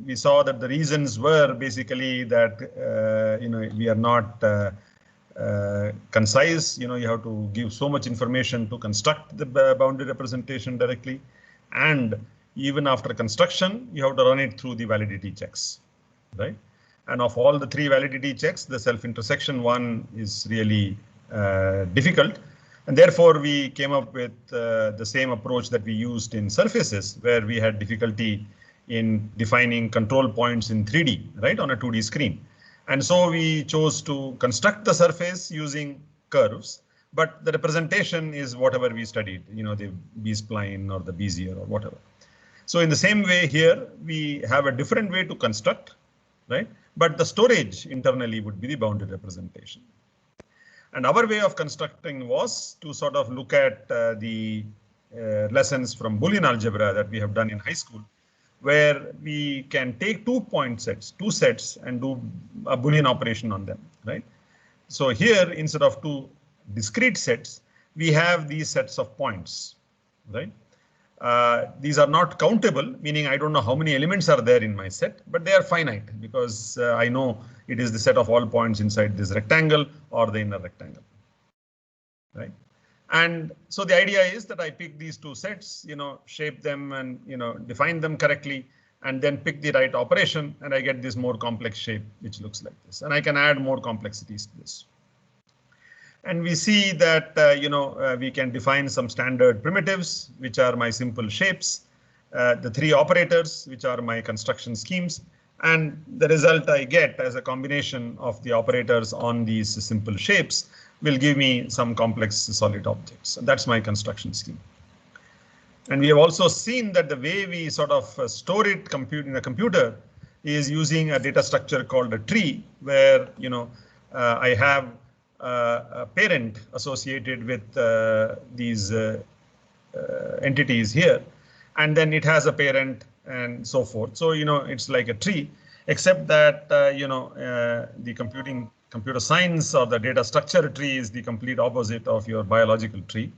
we saw that the reasons were basically that we are not concise. You have to give so much information to construct the boundary representation directly, and even after construction, you have to run it through the validity checks, right? And of all the 3 validity checks, the self-intersection one is really difficult. And therefore, we came up with the same approach that we used in surfaces, where we had difficulty in defining control points in 3D, right, on a 2D screen. And so we chose to construct the surface using curves, but the representation is whatever we studied, the B-spline or the Bezier or whatever. So in the same way here, we have a different way to construct, right? But the storage internally would be the boundary representation. And our way of constructing was to sort of look at the lessons from Boolean algebra that we have done in high school, where we can take 2 sets, and do a Boolean operation on them, right? So here, instead of 2 discrete sets, we have these sets of points, right? These are not countable, meaning I don't know how many elements are there in my set, but they are finite because I know it is the set of all points inside this rectangle or the inner rectangle, right? And so the idea is that I pick these 2 sets, shape them and, define them correctly, and then pick the right operation, and I get this more complex shape, which looks like this. And I can add more complexities to this. And we see that, we can define some standard primitives, which are my simple shapes, the 3 operators, which are my construction schemes, and the result I get as a combination of the operators on these simple shapes will give me some complex solid objects. And that's my construction scheme. And we have also seen that the way we sort of store it in a computer is using a data structure called a tree, where I have a parent associated with these entities here, and then it has a parent and so forth. So it's like a tree, except that the computer science or the data structure tree is the complete opposite of your biological tree.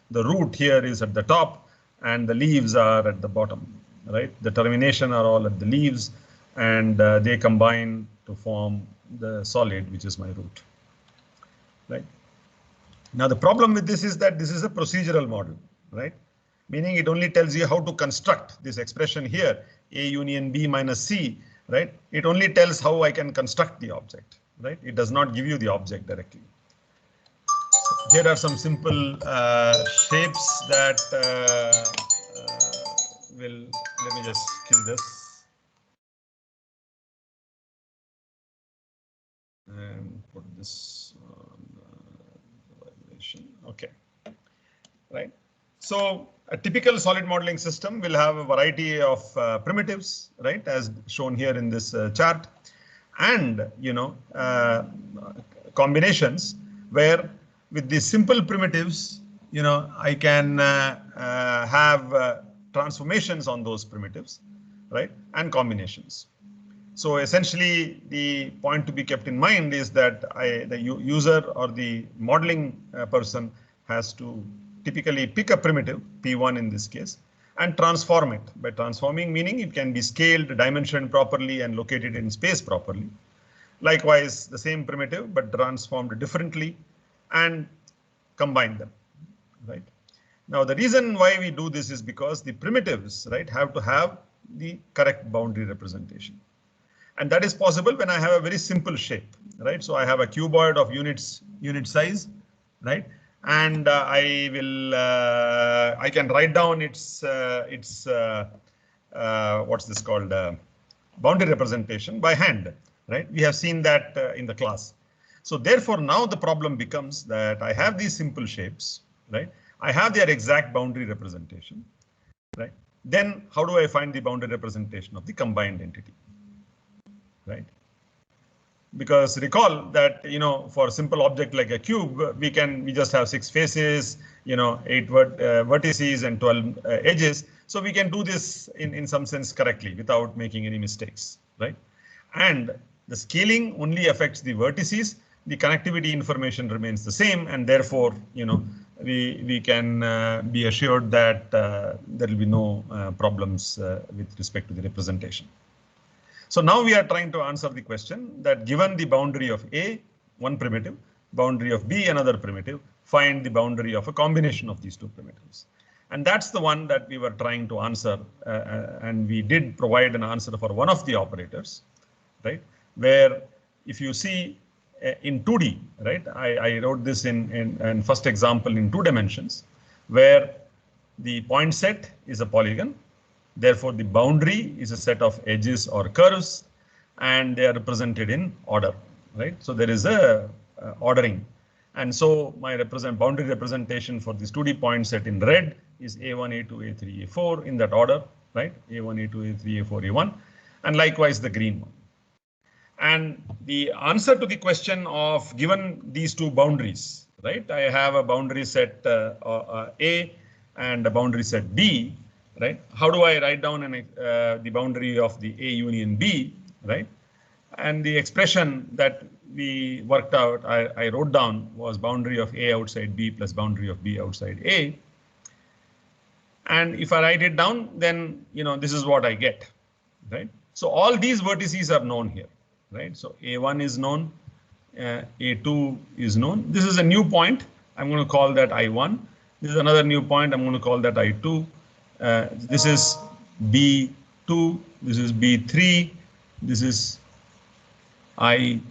The root here is at the top, and the leaves are at the bottom, right? The termination are all at the leaves, and they combine to form the solid, which is my root, right? Now, the problem with this is that this is a procedural model, right? Meaning it only tells you how to construct this expression here, A union B minus C, right? It only tells how I can construct the object, right? It does not give you the object directly. Here are some simple shapes that let me just kill this and put this on the vibration. Okay, right. So a typical solid modeling system will have a variety of primitives, right, as shown here in this chart, and combinations where with these simple primitives, I can have transformations on those primitives, right, and combinations. So essentially, the point to be kept in mind is that the user or the modeling person has to typically pick a primitive, P1 in this case, and transform it. By transforming, meaning it can be scaled, dimensioned properly, and located in space properly. Likewise, the same primitive, but transformed differently, and combine them, right? Now, the reason why we do this is because the primitives, right, have to have the correct boundary representation. And that is possible when I have a very simple shape, right? So I have a cuboid of unit size, right? And I can write down its what's this called, boundary representation by hand, right? We have seen that in the class. So therefore, now the problem becomes that I have these simple shapes, right? I have their exact boundary representation, right? Then how do I find the boundary representation of the combined entity, right? Because recall that, for a simple object like a cube, we just have 6 faces, 8 vertices and 12 edges. So we can do this in some sense correctly without making any mistakes, right? And the scaling only affects the vertices. The connectivity information remains the same, and therefore, we can be assured that there will be no problems with respect to the representation. So now we are trying to answer the question that given the boundary of A, one primitive, boundary of B, another primitive, find the boundary of a combination of these two primitives. And that's the one that we were trying to answer. And we did provide an answer for one of the operators, right? Where if you see in 2D, right? I wrote this in first example in 2 dimensions, where the point set is a polygon. Therefore, the boundary is a set of edges or curves, and they are represented in order, right? So there is a ordering. And so my boundary representation for this 2D point set in red is A1, A2, A3, A4 in that order, right? A1, A2, A3, A4, A1, and likewise the green one. And the answer to the question of given these two boundaries, right? I have a boundary set A and a boundary set B, right? How do I write down the boundary of the A union B, right? And the expression that we worked out, I wrote down was boundary of A outside B plus boundary of B outside A. And if I write it down, then this is what I get, right? So all these vertices are known here, right? So A1 is known, A2 is known. This is a new point. I'm going to call that I1. This is another new point. I'm going to call that I2. This is B2. This is B3. This is I4,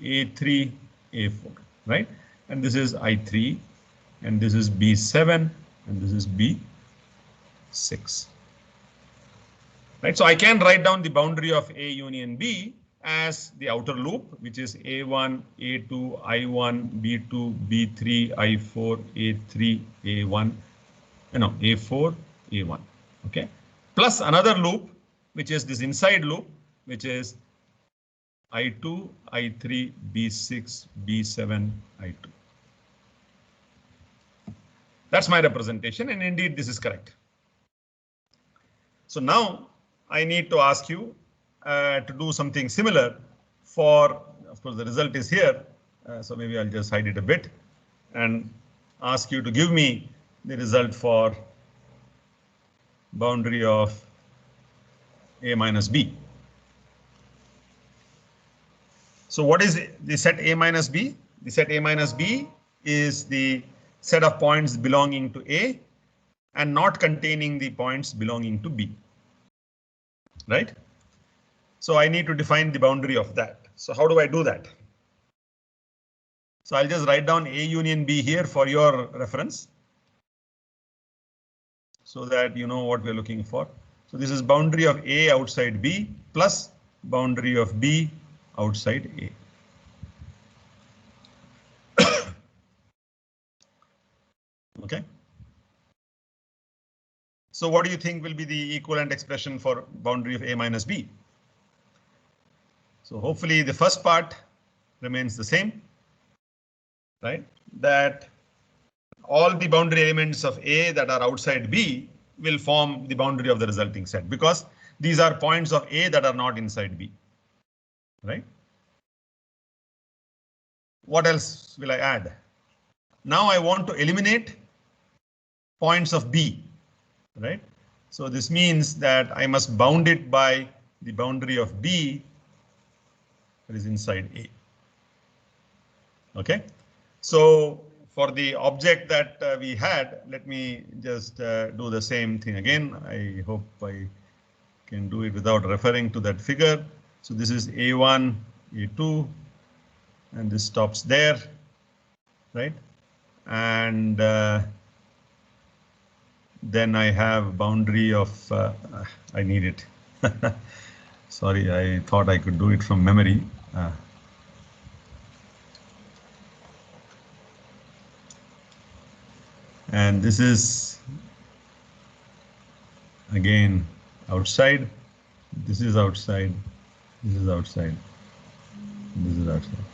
A3, A4, right? And this is I3, and this is B7, and this is B6. Right, so I can write down the boundary of A union B as the outer loop, which is A1, A2, I1, B2, B3, I4, A3, A1, A4, A1, okay? Plus another loop, which is this inside loop, which is I2, I3, B6, B7, I2. That's my representation, and indeed this is correct. So now I need to ask you to do something similar for, of course, the result is here. So maybe I'll just hide it a bit and ask you to give me the result for boundary of A minus B. So what is the set A minus B? The set A minus B is the set of points belonging to A and not containing the points belonging to B, right? So I need to define the boundary of that. So how do I do that? So I'll just write down A union B here for your reference, so that you know what we're looking for. So this is boundary of A outside B plus boundary of B outside A. Okay. So what do you think will be the equivalent expression for boundary of A minus B? So hopefully the first part remains the same, right? That all the boundary elements of A that are outside B will form the boundary of the resulting set, because these are points of A that are not inside B, right? What else will I add? Now I want to eliminate points of B, right? So this means that I must bound it by the boundary of B that is inside A. Okay, so for the object that we had, let me just do the same thing again. I hope I can do it without referring to that figure. So this is A1, A2, and this stops there, right? And then I have boundary of, I need it. Sorry, I thought I could do it from memory. And this is again outside. This is outside. This is outside. This is outside.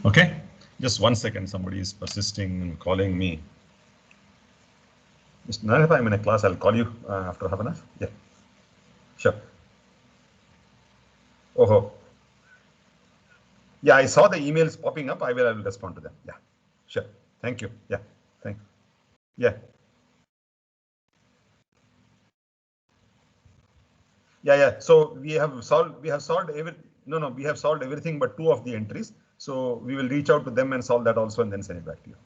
Okay, just 1 second. Somebody is persisting and calling me. Mr. Narayana, I'm in a class. I'll call you after half an hour. Yeah, sure. Oh, yeah, I saw the emails popping up. I will respond to them. Yeah, sure. Thank you. Yeah, thank you. Yeah. Yeah. So we have solved we have solved everything but 2 of the entries. So we will reach out to them and solve that also and then send it back to you.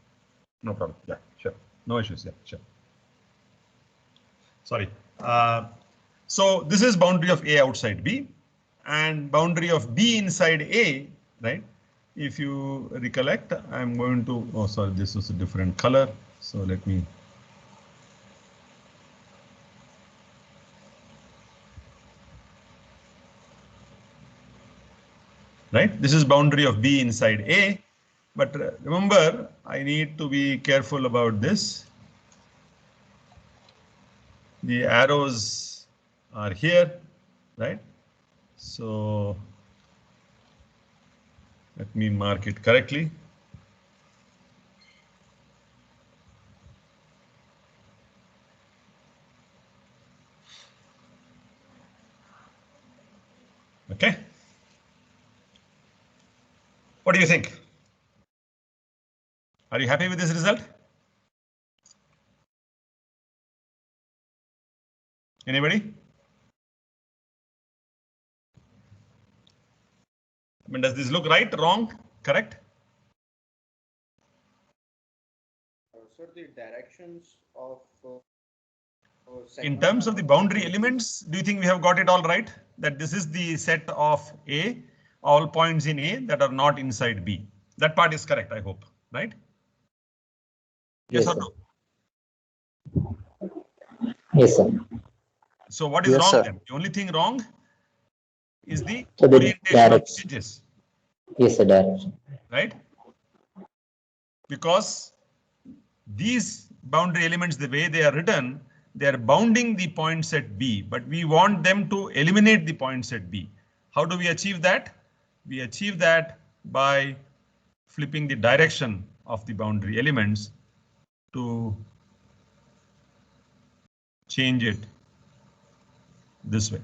No problem. Yeah, sure. No issues. Yeah, sure. Sorry. So this is boundary of A outside B and boundary of B inside A, right? If you recollect, I'm going to, oh, sorry, this was a different color. So let me. Right? This is boundary of B inside A. But remember, I need to be careful about this. The arrows are here, right? So let me mark it correctly. Okay. What do you think? Are you happy with this result? Anybody? I mean, does this look right, wrong, correct? Sir, the directions of in terms of the boundary elements, do you think we have got it all right? That this is the set of A, all points in A that are not inside B. That part is correct, I hope, right? Yes or no? Yes, sir. So what is Yes, wrong sir. then? The only thing wrong is the So the orientation of direction. edges, Yes, sir, direction. right? Because these boundary elements, the way they are written, they are bounding the points at B, but we want them to eliminate the points at B. How do we achieve that? We achieve that by flipping the direction of the boundary elements to change it this way.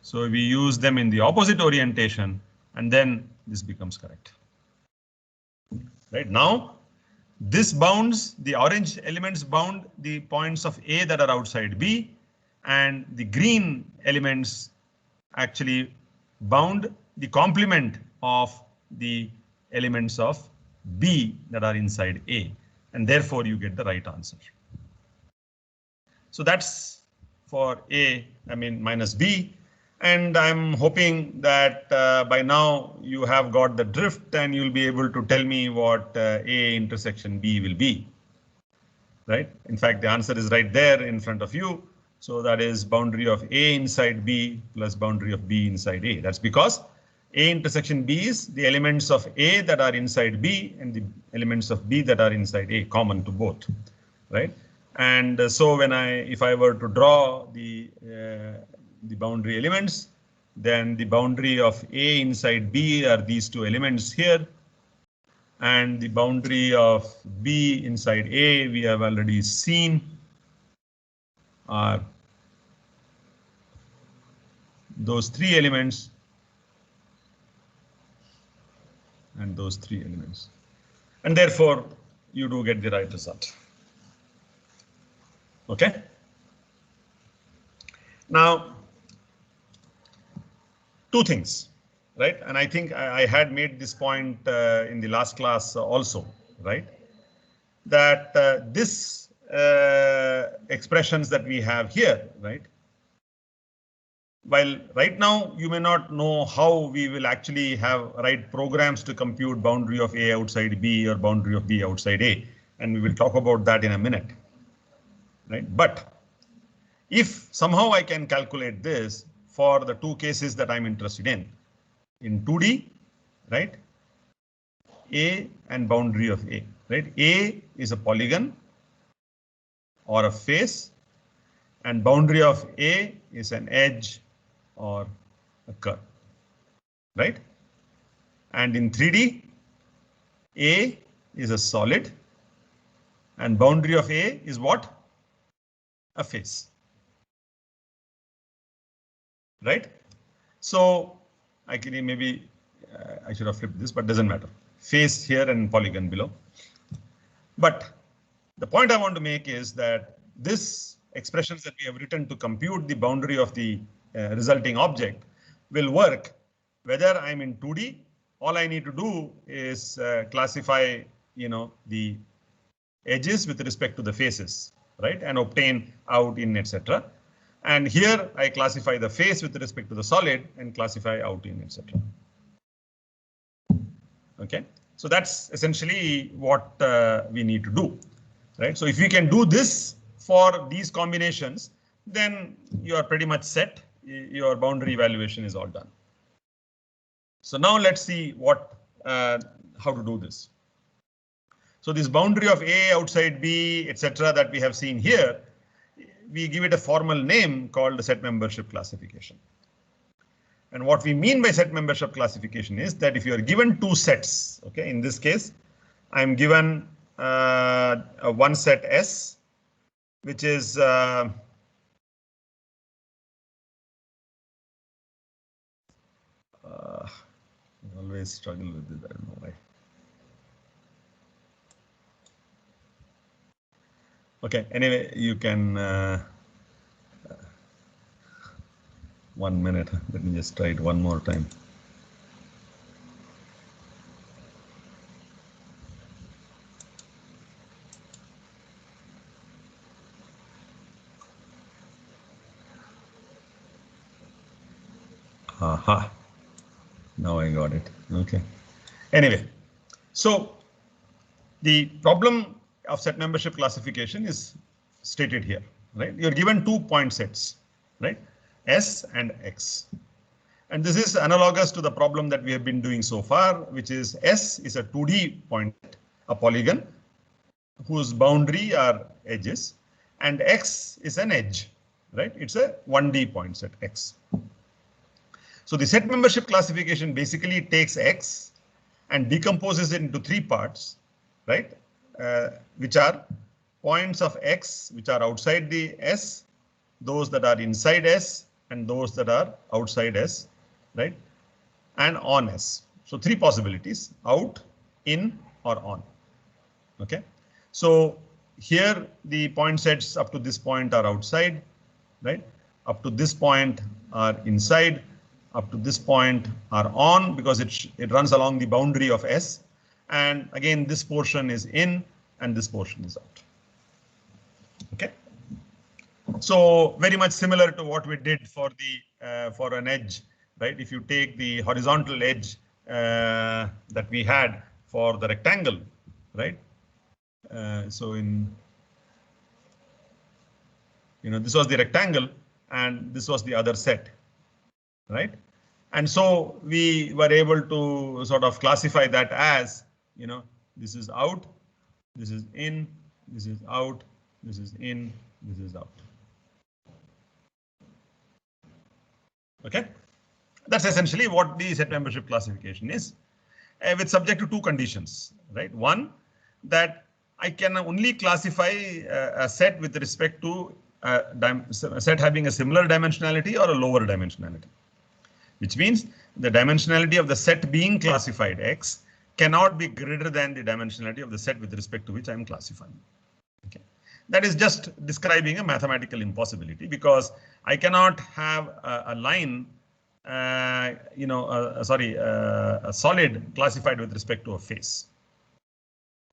So we use them in the opposite orientation and then this becomes correct. Right now, this bounds, the orange elements bound the points of A that are outside B, and the green elements actually bound the complement of the elements of B that are inside A, and therefore you get the right answer. So that's for A, I mean minus B. And I'm hoping that by now you have got the drift and you'll be able to tell me what A intersection B will be. Right? In fact, the answer is right there in front of you. So that is boundary of A inside B plus boundary of B inside A. That's because A intersection B is the elements of A that are inside B and the elements of B that are inside A, common to both. Right? And so if I were to draw the boundary elements, then the boundary of A inside B are these two elements here. And the boundary of B inside A, we have already seen, are those three elements and those three elements. And therefore, you do get the right result. Okay. Now, two things, right? And I think I had made this point in the last class also, right? That this expressions that we have here, right? While right now you may not know how we will actually write programs to compute boundary of A outside B or boundary of B outside A, and we will talk about that in a minute, right? But if somehow I can calculate this for the two cases that I'm interested in 2D, right? A and boundary of A, right? A is a polygon or a face, and boundary of A is an edge or a curve, right? And in 3D, A is a solid, and boundary of A is what? A face, right? So actually maybe I should have flipped this, but doesn't matter. Face here and polygon below. But the point I want to make is that this expressions that we have written to compute the boundary of the resulting object will work whether I'm in 2D. All I need to do is classify, the edges with respect to the faces, right, and obtain out, in, etc. And here I classify the face with respect to the solid and classify out, in, etc. Okay, so that's essentially what we need to do, right? So if we can do this for these combinations, then you are pretty much set. Your boundary evaluation is all done. So now let's see how to do this. So this boundary of A outside B, etc., that we have seen here, we give it a formal name called the set membership classification. And what we mean by set membership classification is that if you are given two sets, okay, in this case, I'm given one set S, which is I always struggle with this. I don't know why. Okay, anyway, you can 1 minute. Let me just try it one more time. Aha. Now I got it. Okay. Anyway, so the problem of set membership classification is stated here, right? You're given 2 point sets, right? S and X. And this is analogous to the problem that we have been doing so far, which is S is a 2D point, a polygon whose boundary are edges, and X is an edge, right? It's a 1D point set X. So the set membership classification basically takes X and decomposes it into 3 parts, right? Which are points of X which are outside the S, those that are inside S, and those that are outside S, right? And on S. So 3 possibilities: out, in, or on. Okay. So here the point sets up to this point are outside, right? Up to this point are inside. Up to this point are on, because it runs along the boundary of S. And again, this portion is in and this portion is out. Okay. So very much similar to what we did for the for an edge, right? If you take the horizontal edge that we had for the rectangle, right? So this was the rectangle and this was the other set, right? And so we were able to sort of classify that as, this is out, this is in, this is out, this is in, this is out. Okay, that's essentially what the set membership classification is, with subject to 2 conditions, right? One, that I can only classify a set with respect to a set having a similar dimensionality or a lower dimensionality, which means the dimensionality of the set being classified X cannot be greater than the dimensionality of the set with respect to which I am classifying. Okay. That is just describing a mathematical impossibility, because I cannot have a line, a solid classified with respect to a face,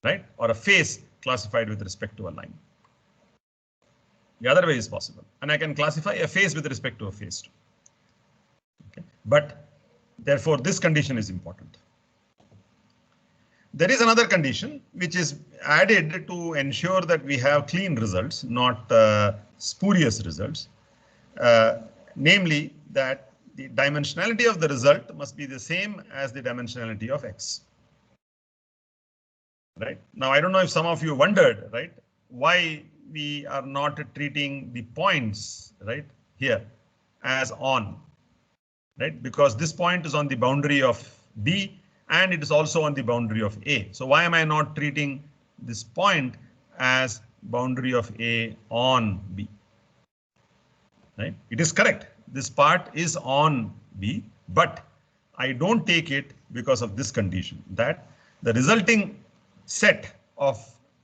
right? Or a face classified with respect to a line. The other way is possible, and I can classify a face with respect to a face too. Okay. But therefore, this condition is important. There is another condition which is added to ensure that we have clean results, not spurious results, namely that the dimensionality of the result must be the same as the dimensionality of X. Right? Now, I don't know if some of you wondered, right, why we are not treating the points, right, here as on, right? Because this point is on the boundary of B and it is also on the boundary of A. So why am I not treating this point as boundary of A on B? Right? It is correct. This part is on B, but I don't take it because of this condition, that the resulting set of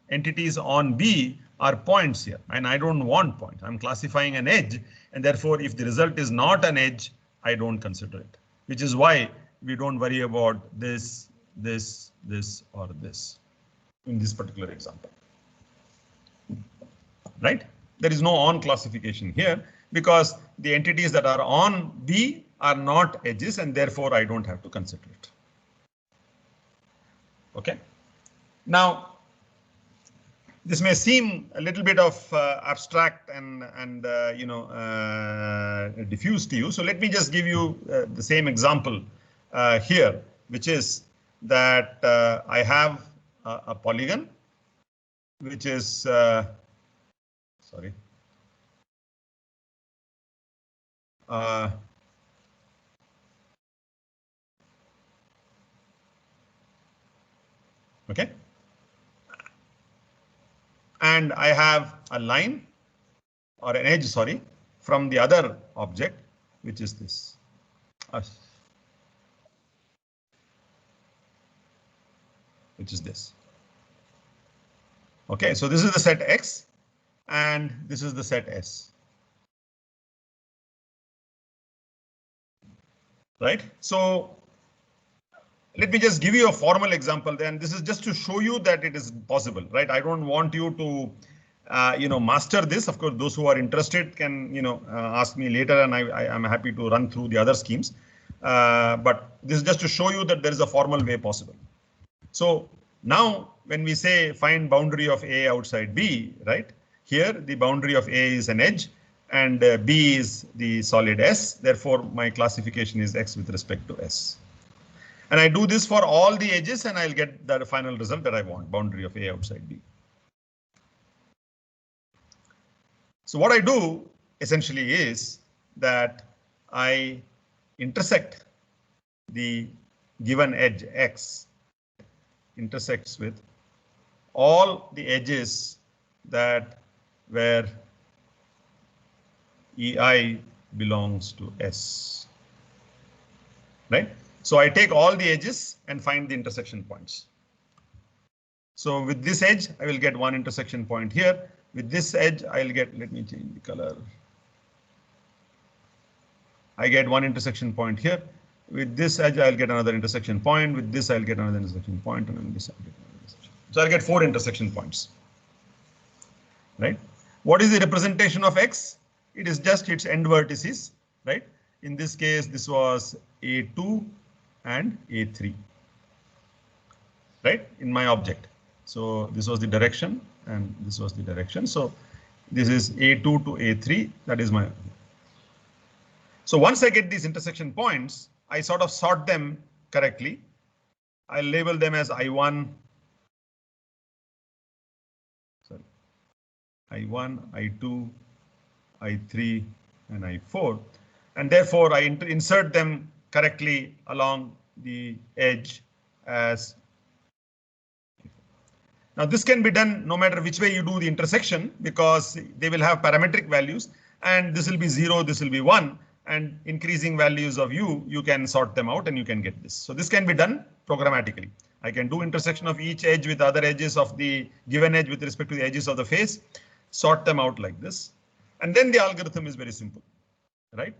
entities on B are points here, and I don't want points. I'm classifying an edge, and therefore if the result is not an edge, I don't consider it, which is why we don't worry about this, this, this, or this in this particular example. Right? There is no on classification here because the entities that are on B are not edges, and therefore I don't have to consider it. Okay. Now, this may seem a little bit of abstract and diffuse to you. So let me just give you the same example here, which is that I have a polygon, which is sorry. Okay. And I have a line or an edge, sorry, from the other object, which is this. Which is this. Okay, so this is the set X and this is the set S. Right? So let me just give you a formal example then. This is just to show you that it is possible, right? I don't want you to, master this. Of course, those who are interested can, ask me later, and I'm happy to run through the other schemes. But this is just to show you that there is a formal way possible. So now when we say find boundary of A outside B, right? Here, the boundary of A is an edge and B is the solid S. Therefore, my classification is X with respect to S. And I do this for all the edges and I'll get the final result that I want, boundary of A outside B. So what I do essentially is that I intersect the given edge X intersects with all the edges that where EI belongs to S, right? So I take all the edges and find the intersection points. So with this edge, I will get one intersection point here. With this edge, I'll get, let me change the color. I get one intersection point here. With this edge, I'll get another intersection point. With this, I'll get another intersection point, and then this I'll get another intersection. So I'll get 4 intersection points. Right? What is the representation of X? It is just its end vertices, right? In this case, this was A2 and A3, right? In my object. So this was the direction and this was the direction. So this is A2 to A3, that is my. So once I get these intersection points, I sort of sort them correctly. I label them as I1, sorry, I1, I2, I3, and I4. And therefore, I insert them correctly along the edge as. Now, this can be done no matter which way you do the intersection, because they will have parametric values, and this will be 0, this will be 1. And increasing values of U, you can sort them out and you can get this. So this can be done programmatically. I can do intersection of each edge with other edges of the given edge with respect to the edges of the face, sort them out like this. And then the algorithm is very simple, right?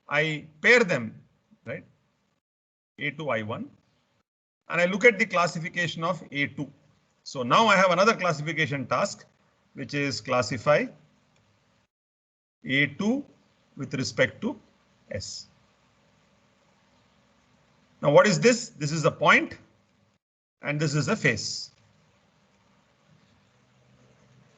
I pair them, right? A2, I1, and I look at the classification of A2. So now I have another classification task, which is classify A2 with respect to S. Now what is this? This is a point and this is a face.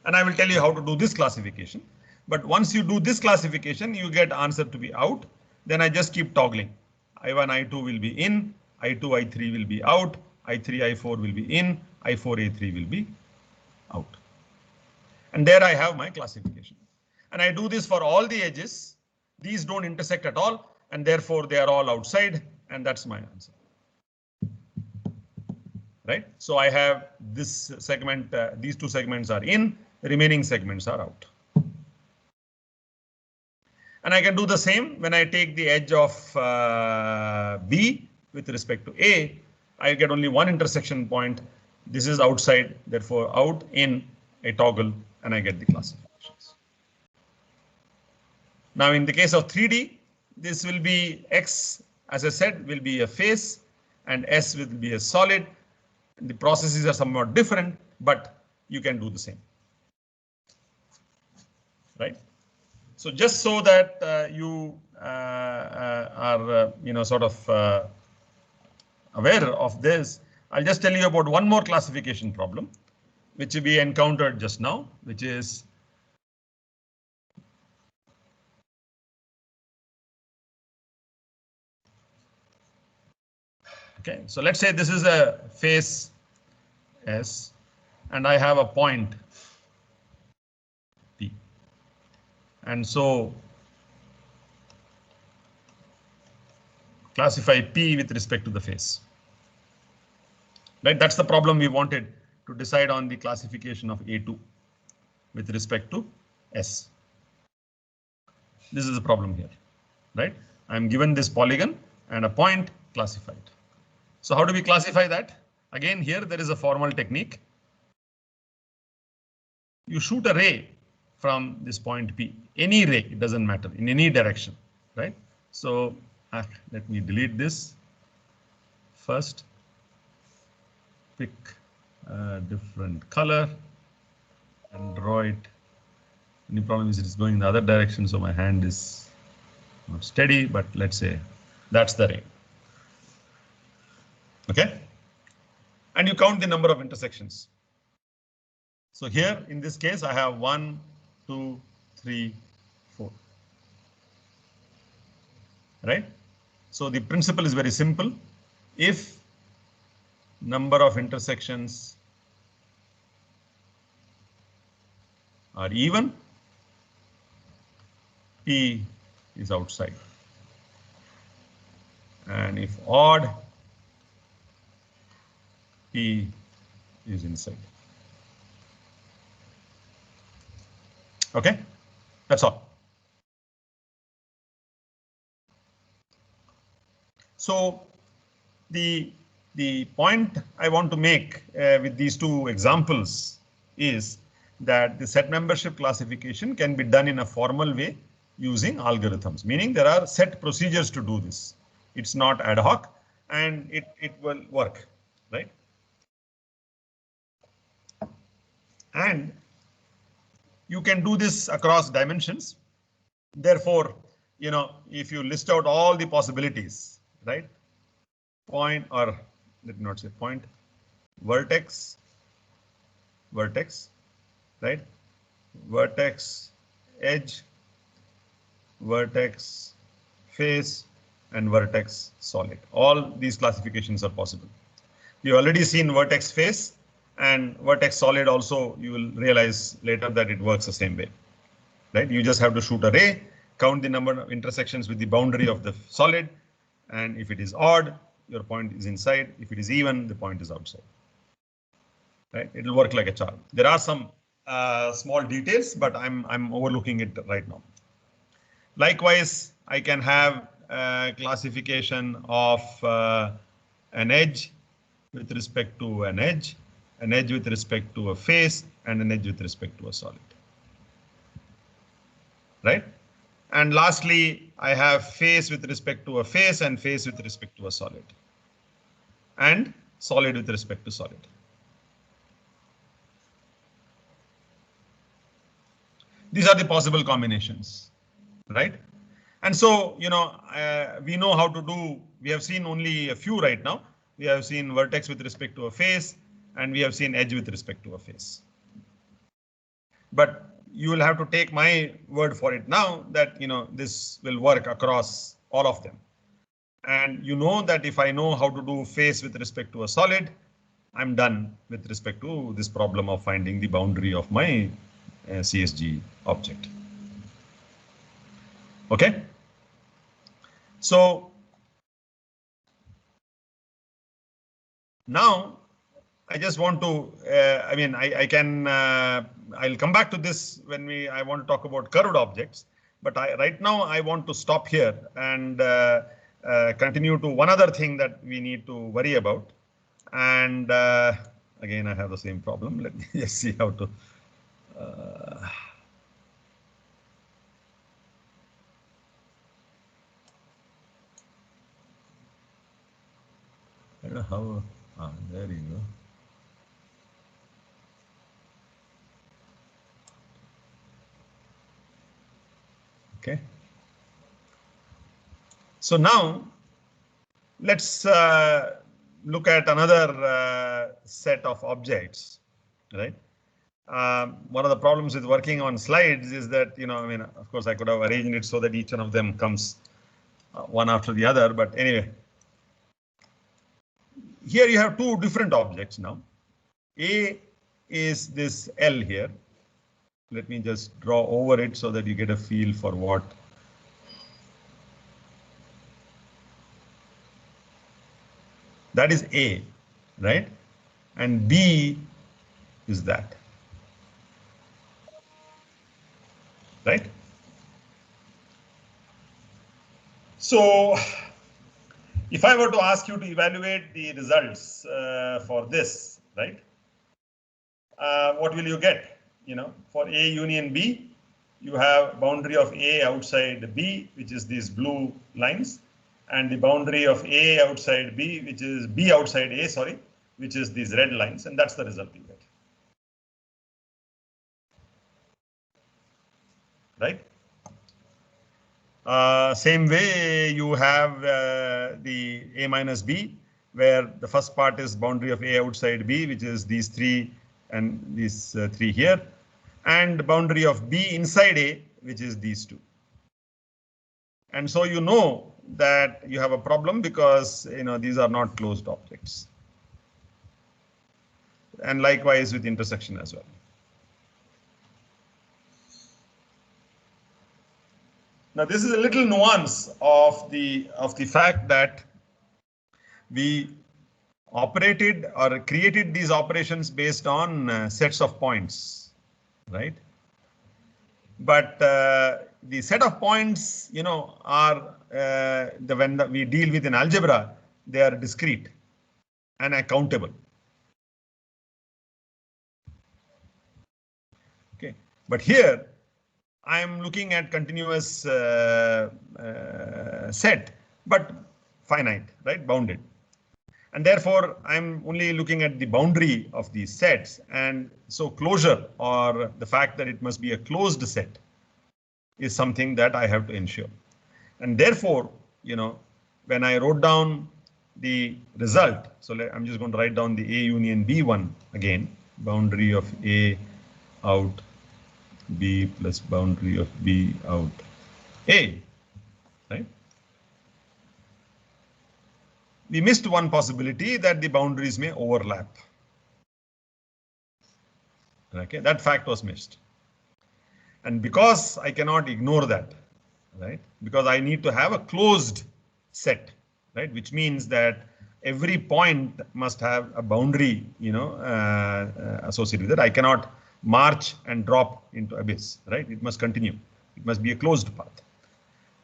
And I will tell you how to do this classification. But once you do this classification, you get answer to be out. Then I just keep toggling. I1, I2 will be in, I2, I3 will be out, I3, I4 will be in, I4, A3 will be out. And there I have my classification. And I do this for all the edges. These don't intersect at all, and therefore they are all outside, and that's my answer. Right? So I have this segment, these two segments are in, the remaining segments are out. And I can do the same when I take the edge of B with respect to A. I get only one intersection point. This is outside, therefore out, in, a toggle, and I get the classifications. Now, in the case of 3D, this will be X, as I said, will be a face, and S will be a solid. The processes are somewhat different, but you can do the same. Right? So just so that you are, sort of aware of this, I'll just tell you about one more classification problem, which we encountered just now, which is okay. So let's say this is a face S, and I have a point P, and so classify P with respect to the face. Right, that's the problem we wanted to decide on the classification of A2 with respect to S. This is the problem here, right? I'm given this polygon and a point classified. So how do we classify that? Again, here there is a formal technique. You shoot a ray from this point P, any ray, it doesn't matter, in any direction, right? So let me delete this first. Pick a different color and draw it. Only problem is it's going in the other direction, so my hand is not steady, but let's say that's the ray. Okay? And you count the number of intersections. So here, in this case, I have 1, 2, 3, 4. Right? So the principle is very simple. If number of intersections are even, P is outside. And if odd, P is inside. Okay, that's all. So the point I want to make with these two examples is that the set membership classification can be done in a formal way using algorithms, meaning there are set procedures to do this. It's not ad hoc, and it will work, right? And you can do this across dimensions. Therefore, if you list out all the possibilities, right? Point, or let me not say point, vertex, right? Vertex, edge, vertex, face, and vertex, solid. All these classifications are possible. You've already seen vertex face and vertex solid also. You will realize later that it works the same way, right? You just have to shoot a ray, count the number of intersections with the boundary of the solid, and if it is odd, your point is inside. If it is even, the point is outside. Right? It will work like a charm. There are some small details, but I'm overlooking it right now. Likewise, I can have classification of an edge with respect to an edge with respect to a face, and an edge with respect to a solid. Right? And lastly, I have face with respect to a face and face with respect to a solid, and solid with respect to solid. These are the possible combinations, right? And so, we know how to do, we have seen only a few right now. We have seen vertex with respect to a face, and we have seen edge with respect to a face. But you will have to take my word for it now that, this will work across all of them. And you know that if I know how to do face with respect to a solid, I'm done with respect to this problem of finding the boundary of my CSG object. Okay. So now I just want to, I'll come back to this when I want to talk about curved objects, but right now I want to stop here and continue to one other thing that we need to worry about. And again, I have the same problem. Let me just see how to I don't know how. There you go. Okay. So now let's look at another set of objects, right? One of the problems with working on slides is that, I mean, of course, I could have arranged it so that each one of them comes one after the other. But anyway, here you have two different objects now. A is this L here. Let me just draw over it so that you get a feel for what. That is A, right? And B is that. Right? So if I were to ask you to evaluate the results for this, right? What will you get? For A union B, you have boundary of A outside B, which is these blue lines, and the boundary of A outside B, which is B outside A, sorry, which is these red lines, and that's the result you get. Right? Same way you have the A minus B, where the first part is boundary of A outside B, which is these three and these three here, and boundary of B inside A, which is these two. And so you know that you have a problem because these are not closed objects. And likewise with intersection as well. Now this is a little nuance of the fact that we operated or created these operations based on sets of points, right? But the set of points, are when we deal with in algebra, they are discrete and accountable. Okay, but here I am looking at continuous set, but finite, right? Bounded. And therefore, I'm only looking at the boundary of these sets. And so closure, or the fact that it must be a closed set, is something that I have to ensure. And therefore, when I wrote down the result, so I'm just going to write down the A union B one again, boundary of A out B plus boundary of B out A, right? We missed one possibility, that the boundaries may overlap. Okay, that fact was missed. And because I cannot ignore that, right? Because I need to have a closed set, right? Which means that every point must have a boundary, associated with it. I cannot march and drop into abyss, right? It must continue. It must be a closed path.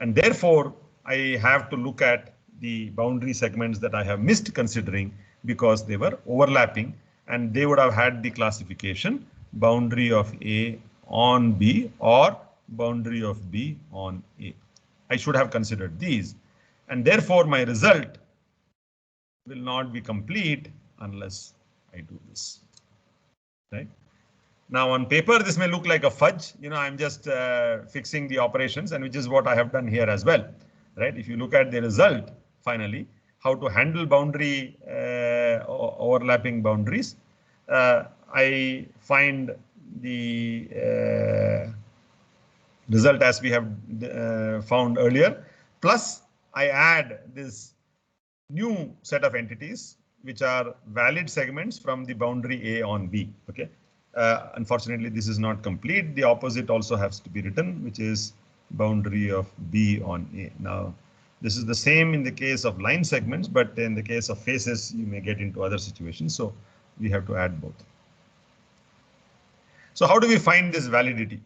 And therefore, I have to look at the boundary segments that I have missed considering because they were overlapping, and they would have had the classification boundary of A on B or boundary of B on A. I should have considered these, and therefore my result will not be complete unless I do this, right? Now on paper, this may look like a fudge. I'm just fixing the operations, and which is what I have done here as well, right? If you look at the result, finally, how to handle boundary overlapping boundaries, I find the result as we have found earlier, plus I add this new set of entities which are valid segments from the boundary A on B. Okay. Unfortunately, this is not complete. The opposite also has to be written, which is boundary of B on A. Now, this is the same in the case of line segments, but in the case of faces, you may get into other situations. So we have to add both. So how do we find this validity?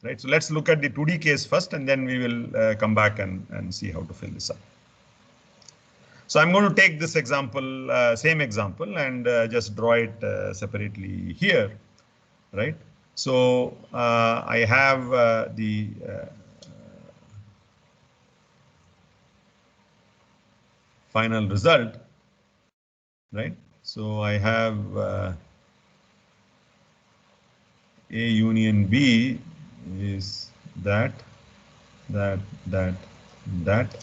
Right. So let's look at the 2D case first, and then we will come back and see how to fill this up. So I'm going to take this example, same example, and just draw it separately here. Right. So I have the final result, right? So I have A union B is that, and that and that.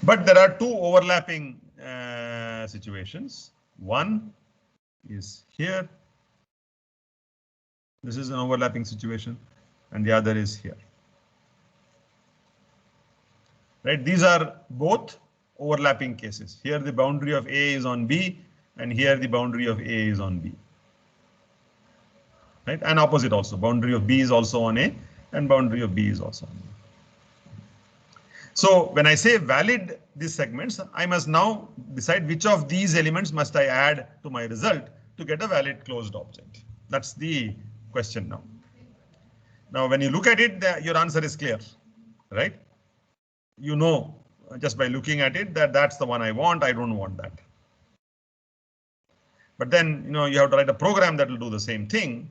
But there are two overlapping situations. One is here. This is an overlapping situation, and the other is here. Right? These are both overlapping cases. Here the boundary of A is on B, and here the boundary of A is on B. Right? And opposite also. Boundary of B is also on A, and boundary of B is also on A. So when I say valid these segments, I must now decide which of these elements must I add to my result to get a valid closed object. That's the question now. Now, when you look at it, your answer is clear, right? You know, just by looking at it, that that's the one I want. I don't want that. But then, you have to write a program that will do the same thing.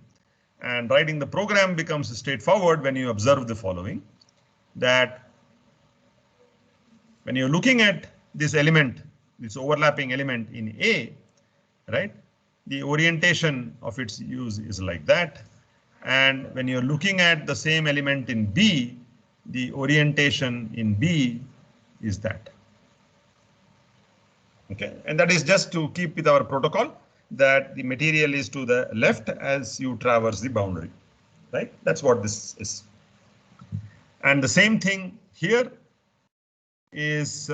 And writing the program becomes straightforward when you observe the following, that when you're looking at this element, this overlapping element in A, right, the orientation of its use is like that. And when you're looking at the same element in B, the orientation in B is that. Okay, and that is just to keep with our protocol that the material is to the left as you traverse the boundary, right? That's what this is. And the same thing here is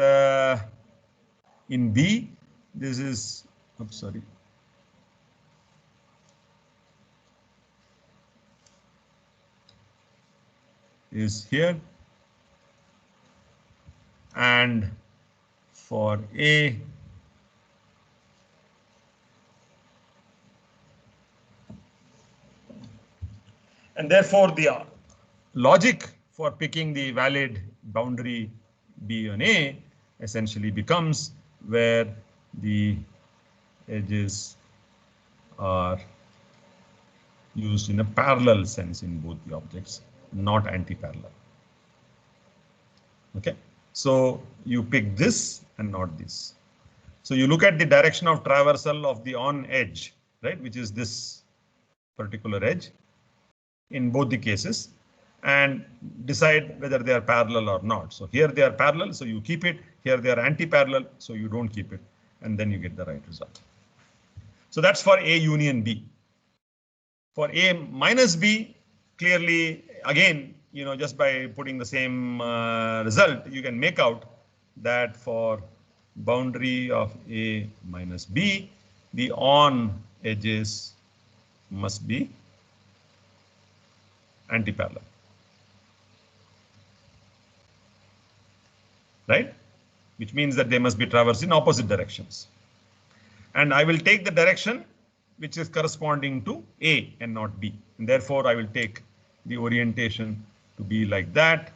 in B. This is, oops, sorry. Is here. And for A, and therefore the logic for picking the valid boundary B on A essentially becomes where the edges are used in a parallel sense in both the objects, not anti-parallel. Okay, so you pick this and not this. So you look at the direction of traversal of the on edge, right, which is this particular edge in both the cases, and decide whether they are parallel or not. So here they are parallel, so you keep it. Here they are anti-parallel, so you don't keep it, and then you get the right result. So that's for A union B. For A minus B, clearly, again, just by putting the same result, you can make out that for boundary of A minus B, the on edges must be anti-parallel. Right? Which means that they must be traversed in opposite directions. And I will take the direction which is corresponding to A and not B. And therefore, I will take the orientation to be like that,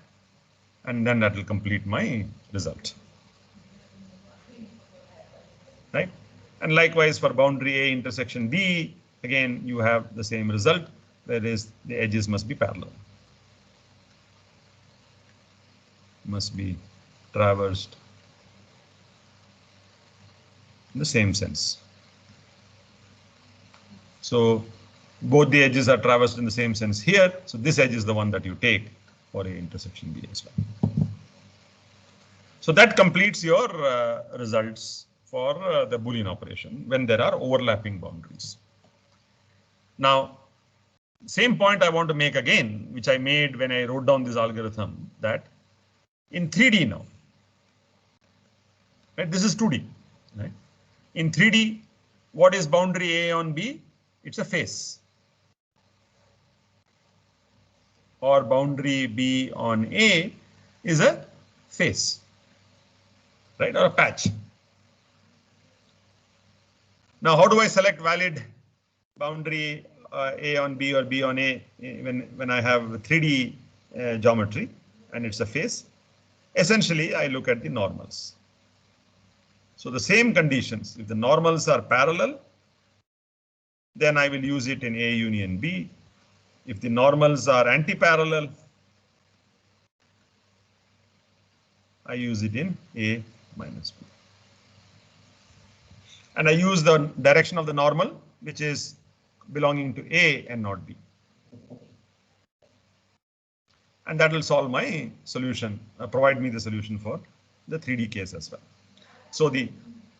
and then that will complete my result. Right? And likewise for boundary A intersection B, again, you have the same result. That is, the edges must be parallel. Must be traversed in the same sense. So both the edges are traversed in the same sense here. So this edge is the one that you take for A intersection B as well. So that completes your results for the Boolean operation when there are overlapping boundaries. Now, same point I want to make again, which I made when I wrote down this algorithm, that in 3D now, right? This is 2D, right? In 3D, what is boundary A on B? It's a face. Or boundary B on A is a face, right? Or a patch. Now, how do I select valid boundary A on B or B on A when I have 3D geometry and it's a face? Essentially, I look at the normals. So the same conditions, if the normals are parallel, then I will use it in A union B. If the normals are anti-parallel, I use it in A minus B. And I use the direction of the normal, which is belonging to A and not B. And that will solve my solution, provide me the solution for the 3D case as well. So the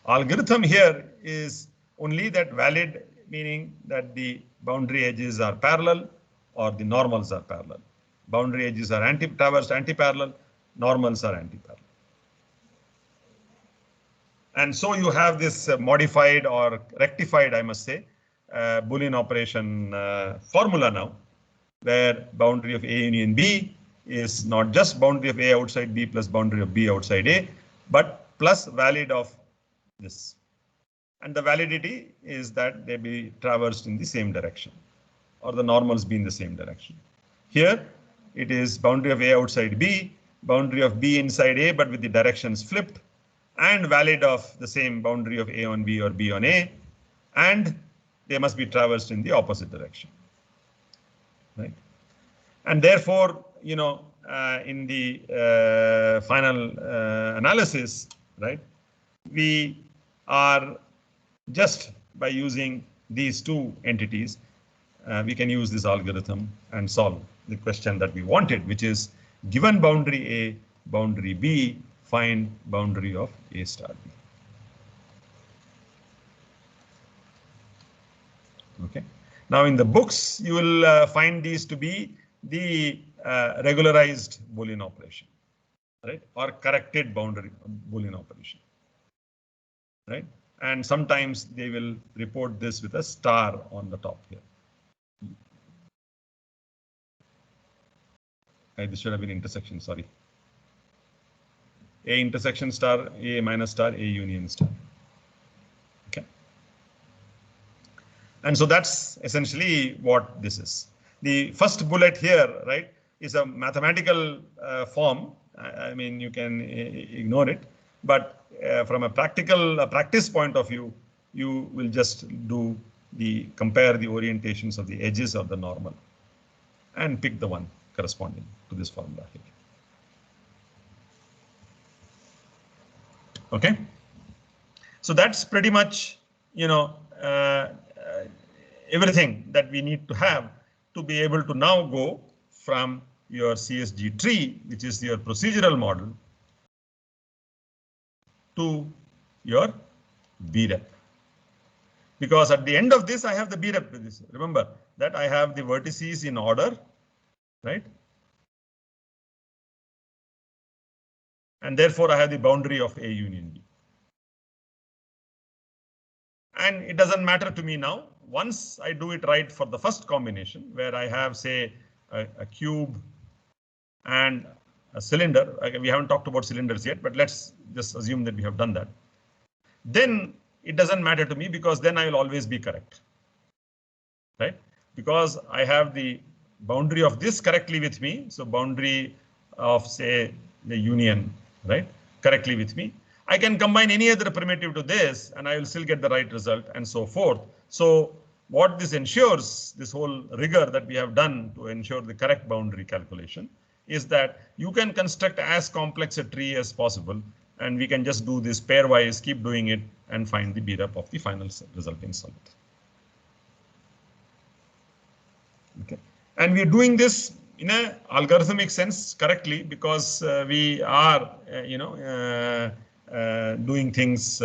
algorithm here is only that valid, meaning that the boundary edges are parallel or the normals are parallel. Boundary edges are traversed anti-parallel, normals are anti-parallel. And so you have this modified or rectified, I must say, Boolean operation formula now, where boundary of A union B is not just boundary of A outside B plus boundary of B outside A, but plus valid of this. And the validity is that they be traversed in the same direction, or the normals be in the same direction. Here, it is boundary of A outside B, boundary of B inside A, but with the directions flipped, and valid of the same boundary of A on B or B on A, and they must be traversed in the opposite direction, right? And therefore, you know, in the final analysis, right, we are just by using these two entities, we can use this algorithm and solve the question that we wanted, which is given boundary A, boundary B, find boundary of A star B. Okay. Now in the books, you will find these to be the regularized Boolean operation, right? Or corrected boundary Boolean operation, right? And sometimes they will report this with a star on the top here. This should have been intersection, sorry. A intersection star, A minus star, A union star. Okay. And so that's essentially what this is. The first bullet here, right, is a mathematical form. I mean, you can ignore it, but from a practice point of view, you will just compare the orientations of the edges of the normal and pick the one corresponding to this formula here. Okay, so that's pretty much, you know, everything that we need to have to be able to now go from your CSG tree, which is your procedural model, to your BREP. Because at the end of this, I have the BREP with this. Remember that I have the vertices in order, right? And therefore, I have the boundary of A union B. And it doesn't matter to me now. Once I do it right for the first combination, where I have, say, a cube and a cylinder. We haven't talked about cylinders yet, but let's just assume that we have done that. Then it doesn't matter to me, because then I will always be correct, right? Because I have the boundary of this correctly with me. So boundary of, say, the union, right, correctly with me. I can combine any other primitive to this and I will still get the right result, and so forth. So what this ensures, this whole rigor that we have done to ensure the correct boundary calculation, is that you can construct as complex a tree as possible, and we can just do this pairwise, keep doing it, and find the BREP of the final resulting solid. Okay, and we're doing this in an algorithmic sense correctly, because we are, doing things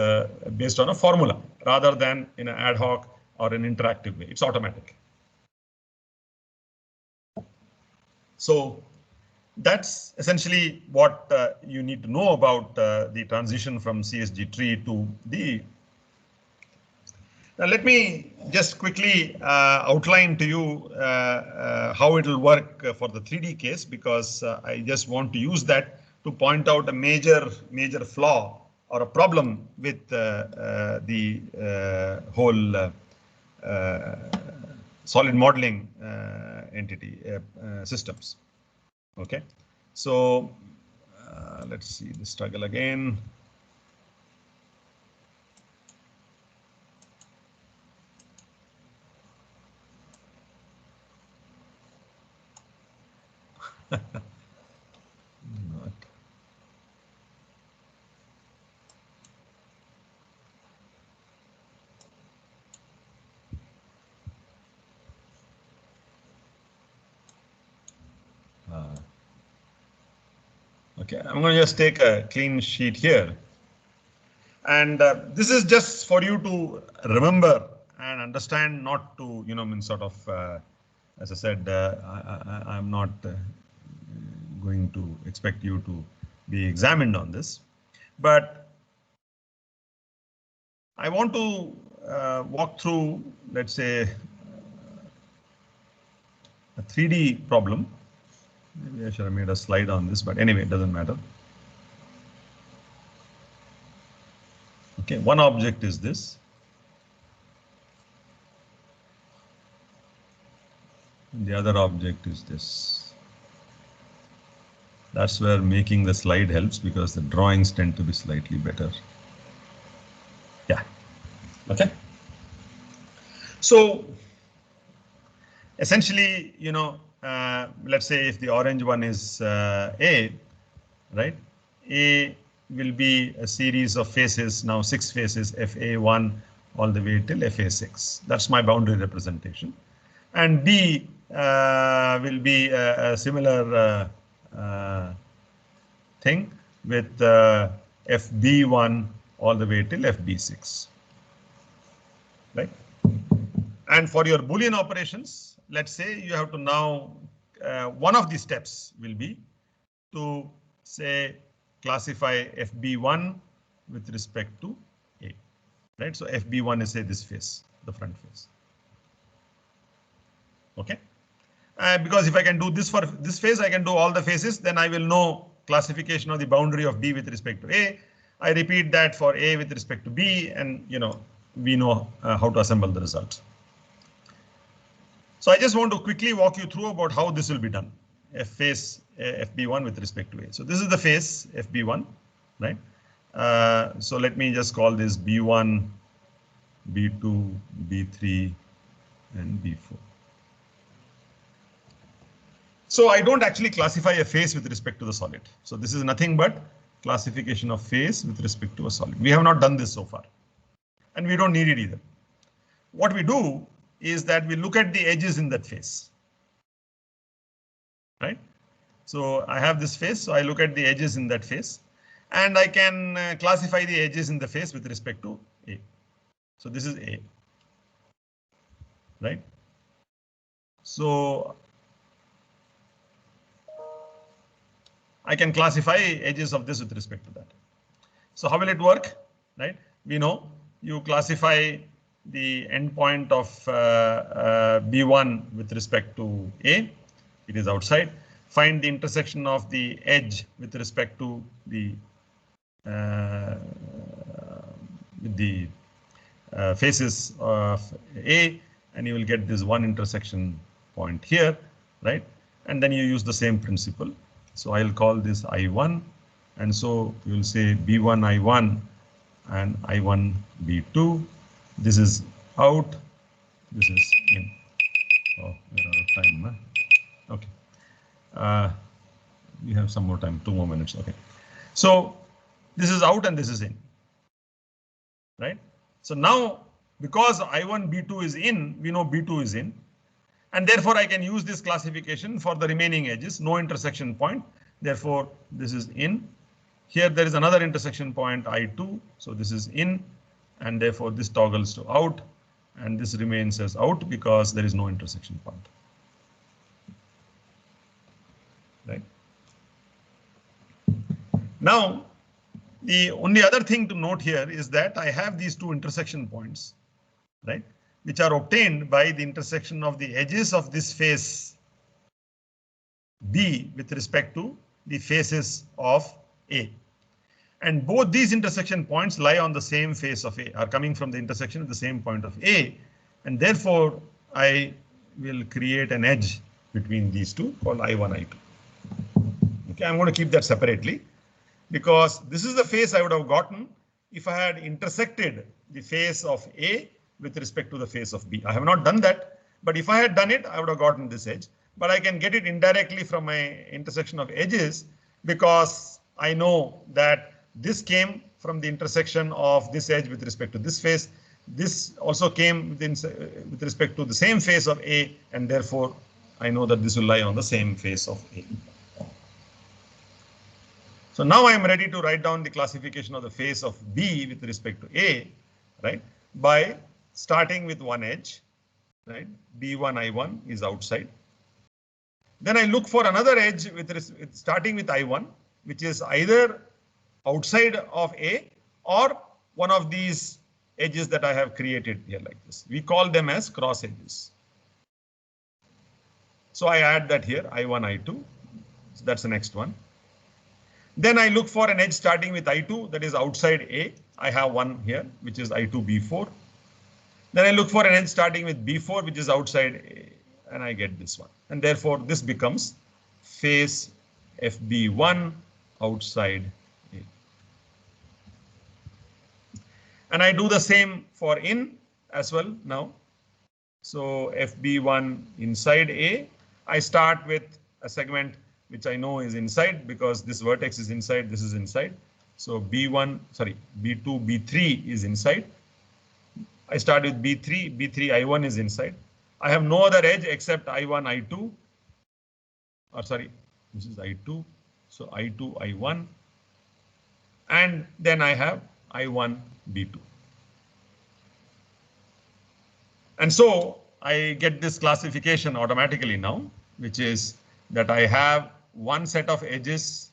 based on a formula rather than in an ad hoc or an interactive way. It's automatic. So that's essentially what you need to know about the transition from CSG tree to the. Now let me just quickly outline to you how it will work for the 3D case, because I just want to use that to point out a major flaw or a problem with the whole solid modeling entity systems. Okay, so let's see the struggle again. Not. Okay, I'm going to just take a clean sheet here. And this is just for you to remember and understand, not to, sort of, as I said, I'm not going to expect you to be examined on this. But I want to walk through, let's say, a 3D problem. Maybe I should have made a slide on this, but anyway, it doesn't matter. Okay, one object is this. And the other object is this. That's where making the slide helps, because the drawings tend to be slightly better. Yeah. Okay. So essentially, let's say if the orange one is A, right? A will be a series of faces, now 6 faces, FA1 all the way till FA6. That's my boundary representation. And B will be a similar thing with FB1 all the way till FB6. Right? And for your Boolean operations, let's say you have to now, one of the steps will be to say classify FB1 with respect to A, right? So FB1 is, say, this face, the front face. Okay. Because if I can do this for this face, I can do all the faces, then I will know classification of the boundary of B with respect to A. I repeat that for A with respect to B, and we know how to assemble the result. So I just want to quickly walk you through about how this will be done. Face FB1 with respect to A. So this is the face FB1, right? So let me just call this B1, B2, B3, and B4. So I don't actually classify a face with respect to the solid. So this is nothing but classification of face with respect to a solid. We have not done this so far, and we don't need it either. What we do is that we look at the edges in that face, right? So I have this face, so I look at the edges in that face, and I can classify the edges in the face with respect to A. So this is A, right? So I can classify edges of this with respect to that. So how will it work, right? We know you classify the endpoint of B1 with respect to A. It is outside. Find the intersection of the edge with respect to the faces of A, and you will get this one intersection point here, right? And then you use the same principle. So I'll call this I1, and so you will say B1 I1 and I1 B2. This is out. This is in. Oh, we're out of time, huh? Okay. We have some more time, 2 more minutes. Okay. So this is out and this is in, right? So now, because I1 B2 is in, we know B2 is in, and therefore I can use this classification for the remaining edges, no intersection point. Therefore, this is in. Here there is another intersection point I2, so this is in, and therefore this toggles to out, and this remains as out because there is no intersection point. Right? Now, the only other thing to note here is that I have these 2 intersection points, right, which are obtained by the intersection of the edges of this face B with respect to the faces of A. And both these intersection points lie on the same face of A, are coming from the intersection at the same point of A, and therefore I will create an edge between these two called I1, I2. Okay, I'm going to keep that separately, because this is the face I would have gotten if I had intersected the face of A with respect to the face of B. I have not done that, but if I had done it, I would have gotten this edge. but I can get it indirectly from my intersection of edges because I know that this came from the intersection of this edge with respect to this face. This also came with respect to the same face of A, and therefore I know that this will lie on the same face of A. So now I am ready to write down the classification of the face of B with respect to A, right? By starting with one edge, right? B1, I1 is outside. Then I look for another edge starting with I1, which is either outside of A or one of these edges that I have created here like this. We call them as cross edges. So I add that here, I1, I2. So that's the next one. Then I look for an edge starting with I2 that is outside A. I have one here, which is I2, B4. Then I look for an edge starting with B4, which is outside A, and I get this one. And therefore, this becomes face FB1 outside A. And I do the same for in as well now. So FB1 inside A, I start with a segment which I know is inside because this vertex is inside, this is inside. So B1, sorry, B2, B3 is inside. I start with B3, B3, I1 is inside. I have no other edge except I1, I2. Or sorry, this is I2. So I2, I1. And then I have I1, B2. And so I get this classification automatically now, which is that I have one set of edges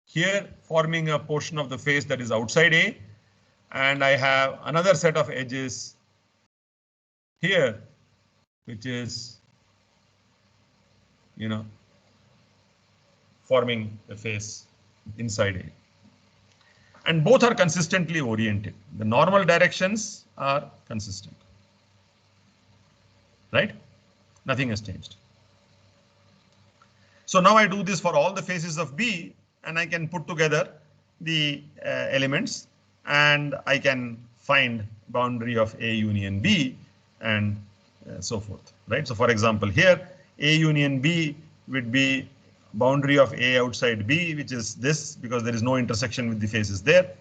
here forming a portion of the face that is outside A, and I have another set of edges here, which is, forming the face inside A. And both are consistently oriented. The normal directions are consistent, right? Nothing has changed. So now I do this for all the faces of B, and I can put together the elements, and I can find boundary of A union B and so forth, right? So for example, here A union B would be boundary of A outside B, which is this because there is no intersection with the faces there,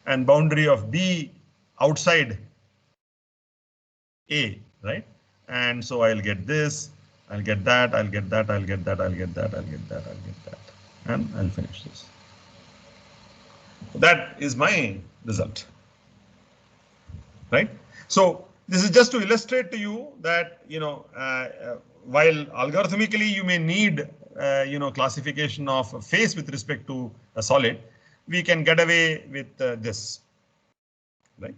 and boundary of B outside A, right? And so I'll get this, I'll get that, I'll get that, I'll get that, I'll get that, I'll get that, I'll get that, and I'll finish this. That is my result, right? So this is just to illustrate to you that, while algorithmically you may need, classification of a face with respect to a solid, we can get away with this, right?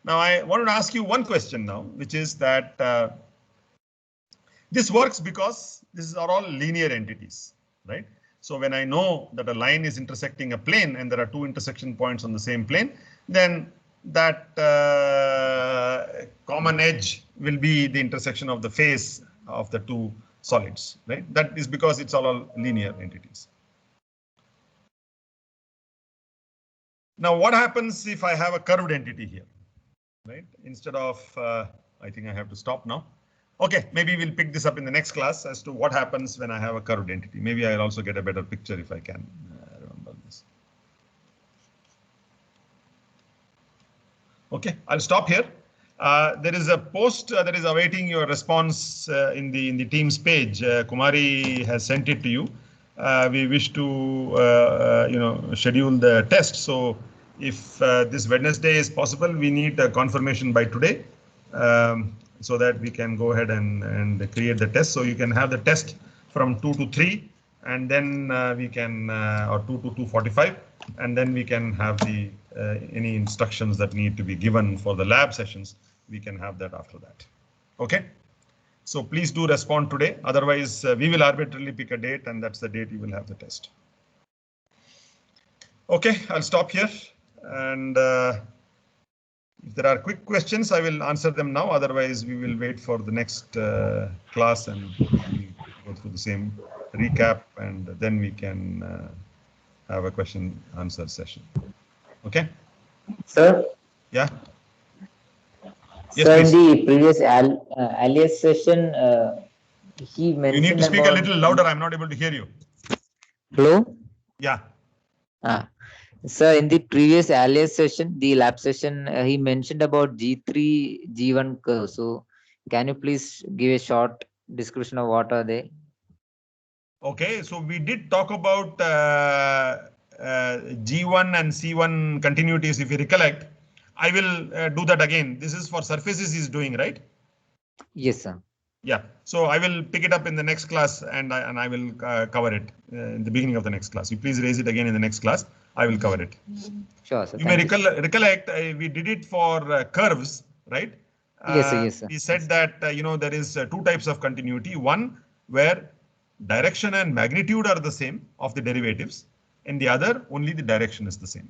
Now I wanted to ask you one question now, which is that this works because these are all linear entities, right? So when I know that a line is intersecting a plane and there are two intersection points on the same plane, then that common edge will be the intersection of the face of the two solids, right? That is because it's all linear entities. Now what happens if I have a curved entity here, right? Instead of, I think I have to stop now. Okay, maybe we'll pick this up in the next class as to what happens when I have a curved entity. Maybe I'll also get a better picture if I can remember this. Okay, I'll stop here. There is a post that is awaiting your response in the Teams page. Kumari has sent it to you. We wish to schedule the test. So if this Wednesday is possible, we need a confirmation by today. So that we can go ahead and create the test. So you can have the test from 2 to 3, and then we can, or 2 to 2:45, and then we can have the any instructions that need to be given for the lab sessions. We can have that after that. Okay. So please do respond today. Otherwise, we will arbitrarily pick a date, and that's the date you will have the test. Okay, I'll stop here, and if there are quick questions, I will answer them now. Otherwise, we will wait for the next class and we go through the same recap, and then we can have a question answer session. Okay. Sir? Yeah. Yes, sir, please. In the previous alias session, he mentioned You need to speak about a little louder. I'm not able to hear you. Hello? Yeah. Sir, in the previous alias session, the lab session, he mentioned about G3, G1 curve. So can you please give a short description of what are they? Okay, so we did talk about G1 and C1 continuities, if you recollect. I will do that again. This is for surfaces he's doing, right? Yes, sir. Yeah, so I will pick it up in the next class and I will cover it in the beginning of the next class. You please raise it again in the next class. I will cover it. Sure, sir. You may Thank you, sir. recollect we did it for curves, right? Yes, sir. Yes, sir. We said that there is two types of continuity. One where direction and magnitude are the same of the derivatives, and the other only the direction is the same.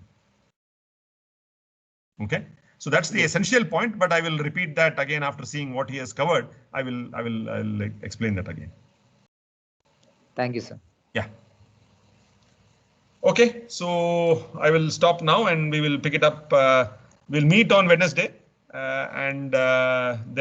Okay, so that's the essential point, but I will repeat that again after seeing what he has covered. I'll explain that again. Thank you, sir. Yeah. Okay, so I will stop now and we will pick it up. We'll meet on Wednesday and then